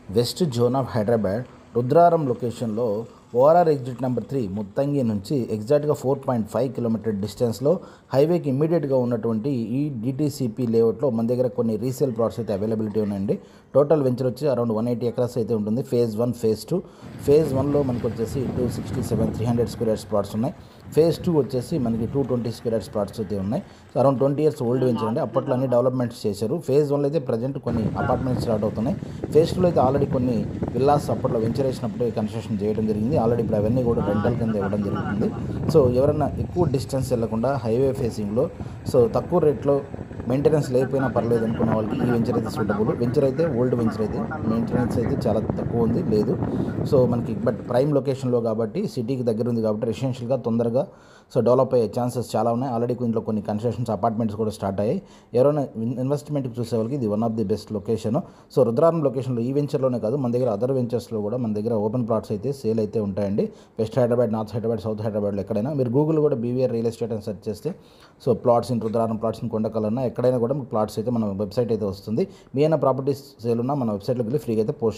West zone of Hyderabad Rudraram లొకేషన్లో ORR exit number 3 Muthangi నుంచి ఎగ్జాక్ట్గా 4.5 కిలోమీటర్ డిస్టెన్స్లో హైవేకి ఇమ్మీడియట్గా ఉన్నటువంటి ఈ డిటీసీపీ లేఅవుట్లో మన దగ్గర కొన్ని రీసేల్ ప్లాట్స్ అయితే అవైలబిలిటీ ఉన్నాయండి. టోటల్ వెంచర్ వచ్చి అరౌండ్ 180 ఎకరాస్ అయితే ఉంటుంది. Phase 1, phase 2. ఫేజ్ 1లో మనకు వచ్చేసి 267 300 స్క్వేర్ యార్డ్స్ ప్లాట్స్ ఉన్నాయి. ఫేజ్ 2 వచ్చేసి మనకి 220 స్క్వేర్ యార్డ్స్ ప్లాట్స్ అయితే ఉన్నాయి. So around 20 years old venture అండి. అప్పట్లో అన్ని డెవలప్మెంట్స్ చేశారు. ఫేజ్ 1లో అయితే ప్రజెంట్ కొన్ని అపార్ట్మెంట్స్ స్టార్ట్ అవుతున్నాయి. ఫేజ్ 2లో అయితే ఆల్రెడీ కొన్ని విల్లాస్ అప్పట్లో వెంచర్ వేసినప్పుడు కన్స్ట్రక్షన్ చేయడం జరిగింది. ఆల్రెడీ ఇప్పుడు అవన్నీ కూడా రెంటల్ కింద ఇవ్వడం జరుగుతుంది. సో ఎవరైనా ఎక్కువ డిస్టెన్స్ వెళ్లకుండా హైవే ఫేసింగ్లో సో తక్కువ రేట్లో మెయింటెనెన్స్ లేకపోయినా పర్లేదు అనుకున్న వాళ్ళకి ఈ వెంచర్ అయితే సూటబుల్. వెంచర్ అయితే ఓల్డ్ వెంచర్ అయితే మెయింటెనెన్స్ అయితే చాలా తక్కువ ఉంది లేదు. సో మనకి బట్ ప్రైమ్ లొకేషన్లో కాబట్టి సిటీకి దగ్గర ఉంది కాబట్టి రెసిడెన్షియల్గా తొందరగా సో డెవలప్ అయ్యే ఛాన్సెస్ చాలా ఉన్నాయి. ఆల్రెడీ ఇంట్లో కొన్ని కన్స్ట్రక్షన్స్ అపార్ట్మెంట్స్ కూడా స్టార్ట్ అయ్యాయి. ఎవరైనా ఇన్వెస్ట్మెంట్కి చూసే వాళ్ళకి ఇది one of the best location. So Rudraram లొకేషన్లో ఈ వెంచర్లోనే కాదు మన దగ్గర అదర్ వెంచర్స్లో కూడా మన దగ్గర ఓపెన్ ప్లాట్స్ అయితే సేల్ అయితే ఉంటాయండి. West Hyderabad, north Hyderabad, south హైదరాబాద్లో ఎక్కడైనా మీరు గూగుల్ కూడా బీవీఆర్ రియల్ ఎస్టేట్ అని సెర్చ్ చేస్తే so plots in Rudraram, plots in కొండకలన్నా ఎక్కడైనా కూడా మీకు ప్లాట్స్ అయితే మన వెబ్సైట్ అయితే వస్తుంది. మీ అయినా ప్రాపర్టీస్ సేల్ ఉన్నా మన వెబ్సైట్లోకి వెళ్ళి ఫ్రీగా అయితే పోస్ట్